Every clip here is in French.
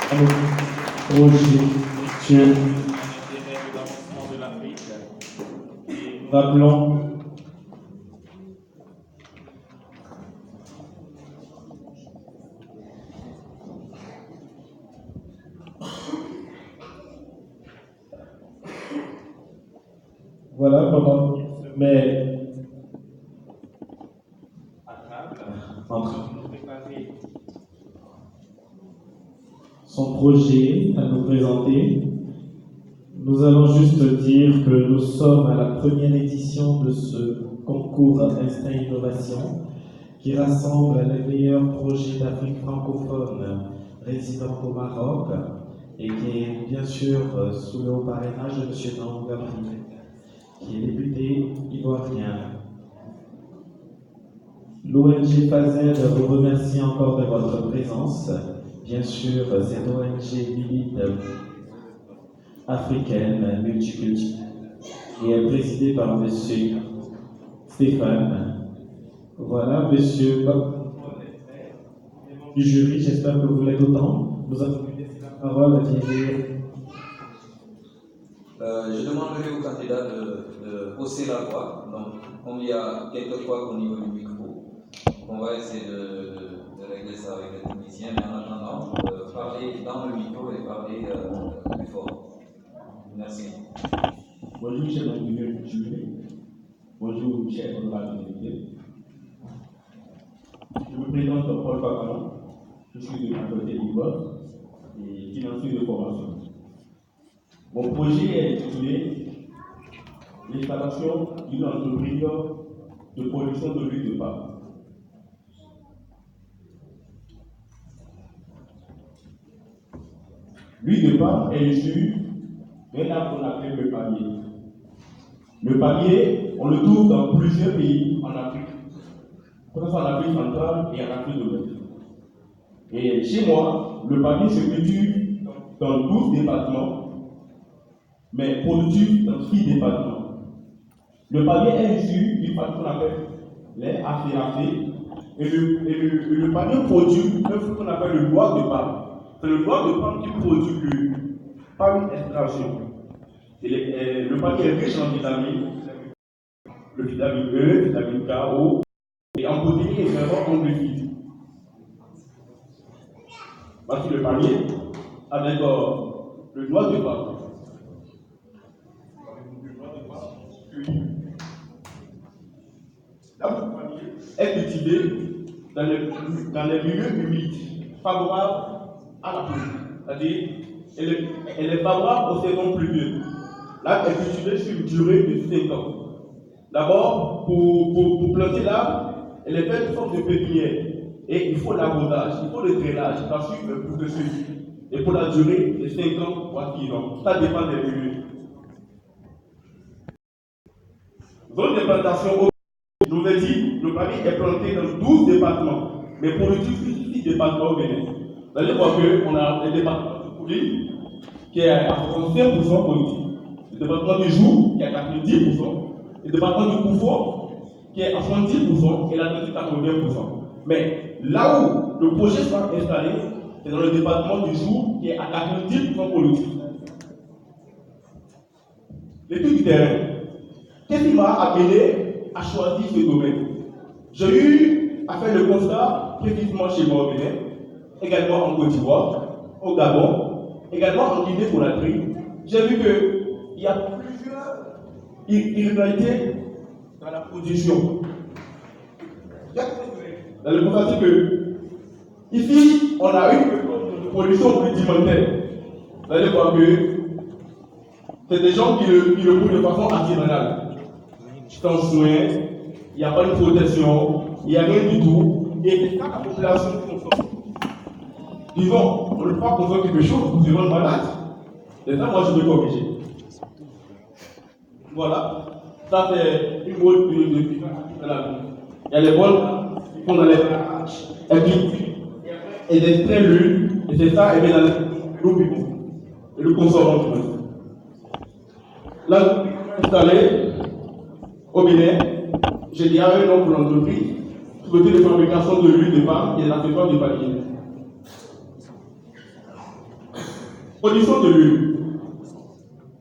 projet sur l'intérêt de l'avancement de l'Afrique. Rappelons voilà comment il se met à table en train de préparer son projet à nous présenter. Nous allons juste dire que nous sommes à la première édition de ce concours Instinct Innovation qui rassemble les meilleurs projets d'Afrique francophone résidant au Maroc et qui est bien sûr sous le haut parrainage de M. Naou Gabriel, qui est député ivoirien. L'ONG FAZED vous remercie encore de votre présence. Bien sûr, cette ONG milite africaine, multiculturelle, et est présidée par M. Stéphane. Voilà, monsieur du jury, j'espère que vous l'êtes autant. Nous avons laissé la parole à dire. Je demanderai au candidat de hausser la voix. Donc, comme il y a quelques fois au niveau du micro, on va essayer de régler ça avec les techniciens. Mais en attendant, parler dans le micro et parler plus fort. Merci. Bonjour, chers ingénieurs du jury. Bonjour, chers honorables députés. Je me présente Paul Fakaman. Je suis de la Côte d'Ivoire et financier de formation. Mon projet est intitulé l'installation d'une entreprise de production de l'huile de palme. L'huile de palme est issue d'un arbre qu'on appelle le palmier. Le palmier, on le trouve dans plusieurs pays en Afrique, que ce soit en Afrique centrale et en Afrique de l'Ouest. Et chez moi, le palmier se cultive dans 12 départements, mais productif dans 6 départements. Le palmier est issu d'une partie qu'on appelle les acéacées, et le palmier produit un fruit qu'on appelle le noix de palme. C'est le noix de palme qui produit le palme extraction. Le palmier est riche en vitamines, le vitamine E, vitamine K, O, et en protéines et vraiment en glucides. Voici le palmier avec le noix de palme. L'arbre de palmier est cultivé dans les milieux humides, favorables à la pluie. C'est-à-dire, elle est favorable aux saisons pluvieuses. L'arbre est cultivé sur une durée de 5 ans. D'abord, pour planter l'arbre, elle est faite sous forme de pépinière. Et il faut l'arrosage, il faut le drainage, parce que le processus. Et pour la durée de 5 ans ou 6 ans. Ça dépend des milieux. Zone de plantation, je vous ai dit, le palmier est planté dans 12 départements, mais pour le 6 départements au Bénin. Vous allez voir qu'on a le département de Kouli, qui est à 65% productif, le département du Joux, qui est à 90%, le département du Koufo, qui est à 70%, et l'Atlantique à 80%. Mais là où le projet sera installé, c'est dans le département du Joux, qui est à 90% productif. L'étude du terrain. Qu'est-ce qui m'a amené à choisir ce domaine? J'ai eu à faire le constat précisément chez moi au Bénin, également en Côte d'Ivoire, au Gabon, également en Guinée-Conakry. J'ai vu qu'il y a plusieurs irrégularités dans la production. Dans le constater que ici, on a une production rudimentaire. Vous allez voir que c'est des gens qui le font de façon artisanale. Sans soin, il n'y a pas de protection, il n'y a rien du tout. Et c'est ça la population consomme. Disons, on ne peut pas consommer quelque chose pour se rendre malade. C'est ça, moi, je vais corriger. Voilà. Ça, c'est une mode de la vie. Il y a les bonnes qui font dans les barrages, et puis, et d'extraire l'huile, et c'est ça, et bien dans l'eau vivante. Et le consommant du monde. Là, installé au Bénin, j'ai dit à un nom pour l'entreprise, souhaité de fabrication de l'huile de palme et de l'accessoire du palmier. Production de l'huile.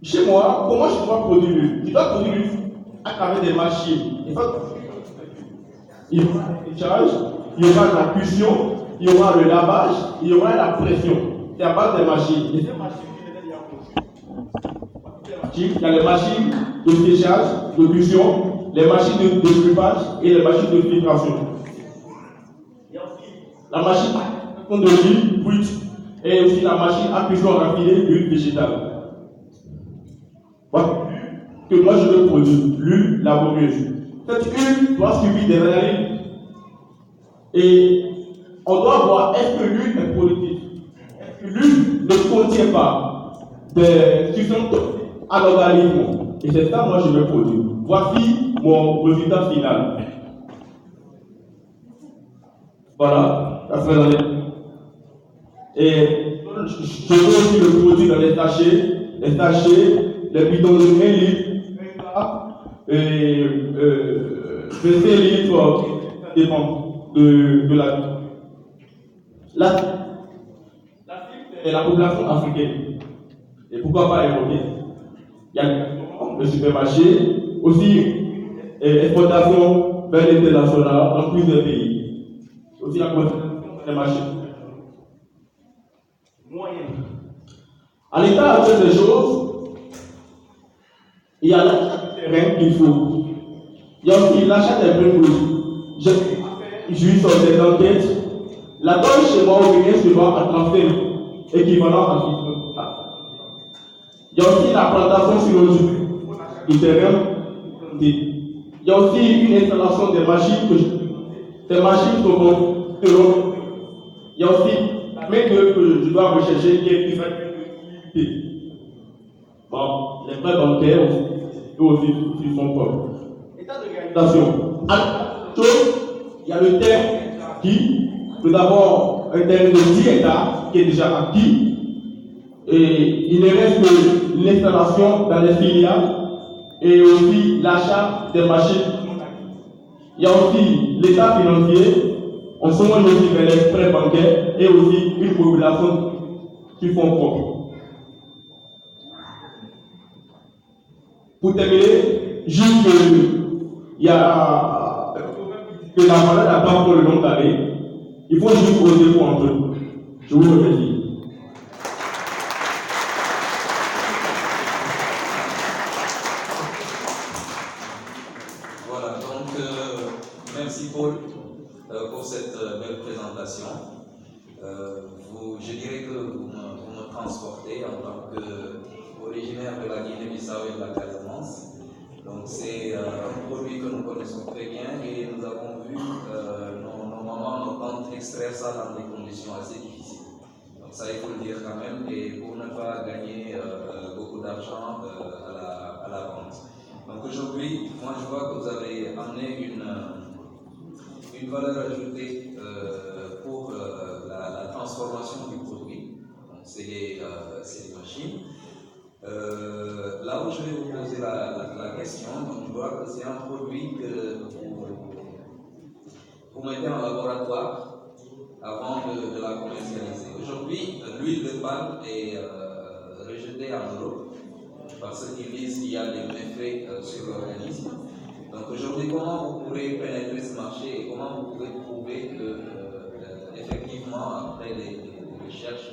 Chez moi, comment je dois produire l'huile? Je dois produire l'huile à travers des machines. Il y aura le séchage, il y aura la cuisson, il y aura le lavage, il y aura la pression. C'est à base des machines. Et ces machines, il y a les machines de séchage, de cuisson, les machines de découpage et les machines de filtration. Il y a aussi la machine à de l'huile brute et aussi la machine à cuisson raffinée d'huile végétale. Voilà que moi je veux produire, l'huile laborieuse. Cette huile doit suivre des analyses et on doit voir est-ce que l'huile est productive. Est-ce que l'huile ne contient pas des substances à l'organisme. Et c'est ça moi je veux produire. Voici mon résultat final. Voilà, ça fait l'année. Et je veux aussi le produit dans les sachets, les bidons de 1 litre, et 25 litres, ça dépend de la cible est la population africaine. Et pourquoi pas européenne? Il y a le supermarché, aussi exportation vers l'international dans plusieurs pays. Aussi la concentration des marchés moyens. À l'état actuel des choses, il y a l'achat du terrain qu'il faut. Il y a aussi l'achat des briques. Je suis sur des enquêtes. La donne chez moi au Bénin se vend à transfert équivalent à 6. Il y a aussi la plantation sur le terrain. Il y a aussi une installation des machines que ces machines sont bonnes. Il y a aussi la main-d'œuvre que je dois rechercher qui est plus facile. Bon, les frais bancaires aussi sont propres. État de réalisation. Il y a le terme qui, tout d'abord, un terme de 10 hectares qui est déjà acquis. Et il ne reste que l'installation dans les filiales et aussi l'achat des machines. Il y a aussi l'état financier, on se monte aussi vers les prêts bancaires et aussi une population qui font propre. Pour terminer, juste il y a que la valeur n'a pas pour le long d'année. Il faut juste oser pour entre eux. Je vous remercie. Voilà, donc merci Paul pour cette belle présentation. Je dirais que vous me transportez en tant qu'originaire de la Guinée-Bissau et de la Casamance. Donc c'est un produit que nous connaissons très bien et nous avons vu nos mamans, nos tantes extraire ça dans des conditions assez difficiles. Donc ça, il faut le dire quand même, et pour ne pas gagner beaucoup d'argent à la vente. Donc aujourd'hui, moi je vois que vous avez amené une valeur ajoutée pour la transformation du produit. Donc c'est les machines. Là où je vais vous poser la question, donc je vois que c'est un produit que vous mettez en laboratoire avant de la commercialiser. Aujourd'hui, l'huile de palme est rejetée en Europe parce qu'ils disent qu'il y a des méfaits sur l'organisme. Donc aujourd'hui, comment vous pourrez pénétrer ce marché et comment vous pouvez prouver que effectivement, après des recherches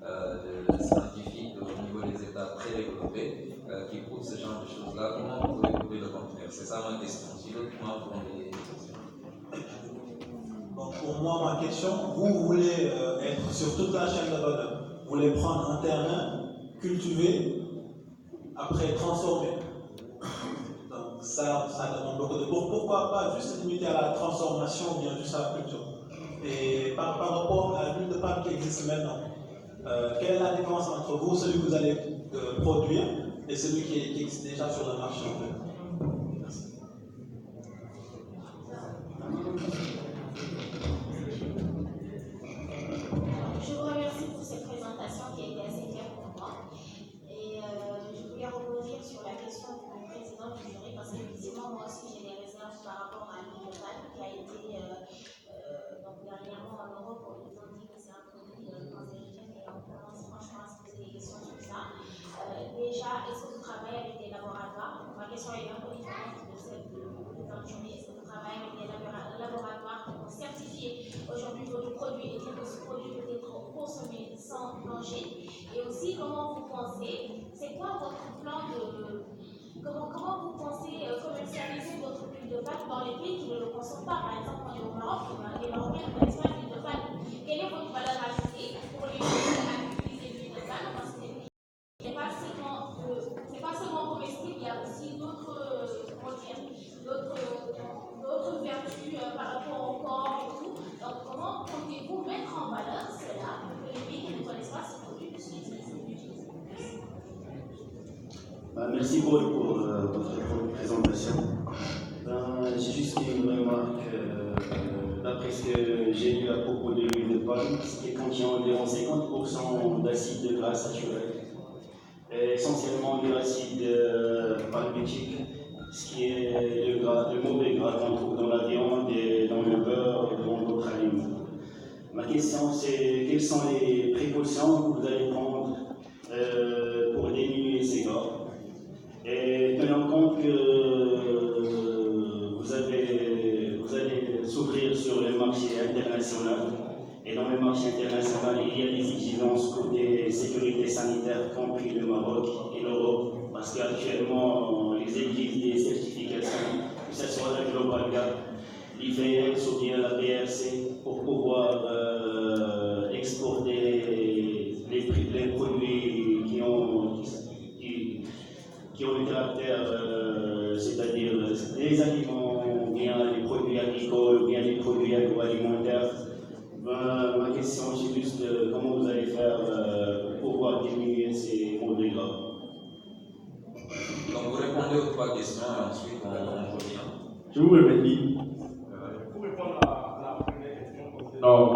de scientifiques au niveau des États très développés qui prouvent ce genre de choses-là, comment vous pouvez prouver le contraire? C'est ça ma question. Si d'autres membres ont des questions. Donc pour moi, ma question, vous voulez être sur toute la chaîne de valeur. Vous voulez prendre un terrain, cultiver, après transformer. Donc ça demande beaucoup de... Pourquoi pas juste limiter à la transformation ou bien juste à la culture? Et par rapport à l'huile de palme qui existe maintenant, quelle est la différence entre vous, celui que vous allez produire, et celui qui existe déjà sur le marché en fait? Merci. Je vous remercie pour cette présentation qui a été assez claire pour moi. Et je voulais rebondir sur la question du président du jury parce qu'effectivement, moi aussi, j'ai des réserves par rapport à l'huile de palme qui a été donc dernièrement en Europe, on nous a dit que c'est un produit cancérigène et on commence franchement à se poser des questions. sans danger? Et aussi, comment vous pensez, c'est quoi votre plan de... Comment vous pensez commercialiser votre huile de palme dans les pays qui ne le consomment pas? Par exemple, on est au Maroc, les Marocains ne connaissent pas l'huile de palme. Quelle est votre valeur ajoutée pour les gens à utiliser l'huile de palme? Parce que c'est pas seulement comestible, il y a aussi d'autres vertus par rapport au corps et tout. Donc, comment comptez-vous mettre en valeur cela pour que les pays qui ne connaissent pas ce produit puissent l'utiliser? Merci pour votre présentation. J'ai juste une remarque d'après ce que j'ai lu à propos de l'huile de palme, qui contient environ 50% d'acide gras saturé, essentiellement de l'acide palmitique, ce qui est le mauvais gras qu'on trouve dans la viande, et dans le beurre et dans d'autres aliments. Ma question c'est quelles sont les précautions que vous allez prendre pour diminuer ces gras? Et tenant compte que vous allez s'ouvrir sur le marché international, et dans le marché international, il y a des exigences côté sécurité sanitaire, compris le Maroc et l'Europe, parce qu'actuellement, ils exigent des certifications, que ce soit la Global Gap, l'IFS ou bien la PRC, pour pouvoir exporter les produits qui ont le caractère, c'est-à-dire les aliments, ou bien les produits agricoles, ou bien les produits agroalimentaires. Ma question, c'est juste comment vous allez faire pour pouvoir diminuer ces mauvais gras. Donc vous répondez aux trois questions et ensuite on revient. Je vous remercie. Pour répondre à la première question, concernant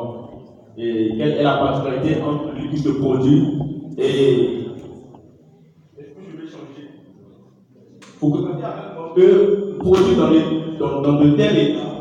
quelle est la particularité entre l'huile de produit et... Est-ce que je vais changer? Faut que vous sachiez que produit dans de tels états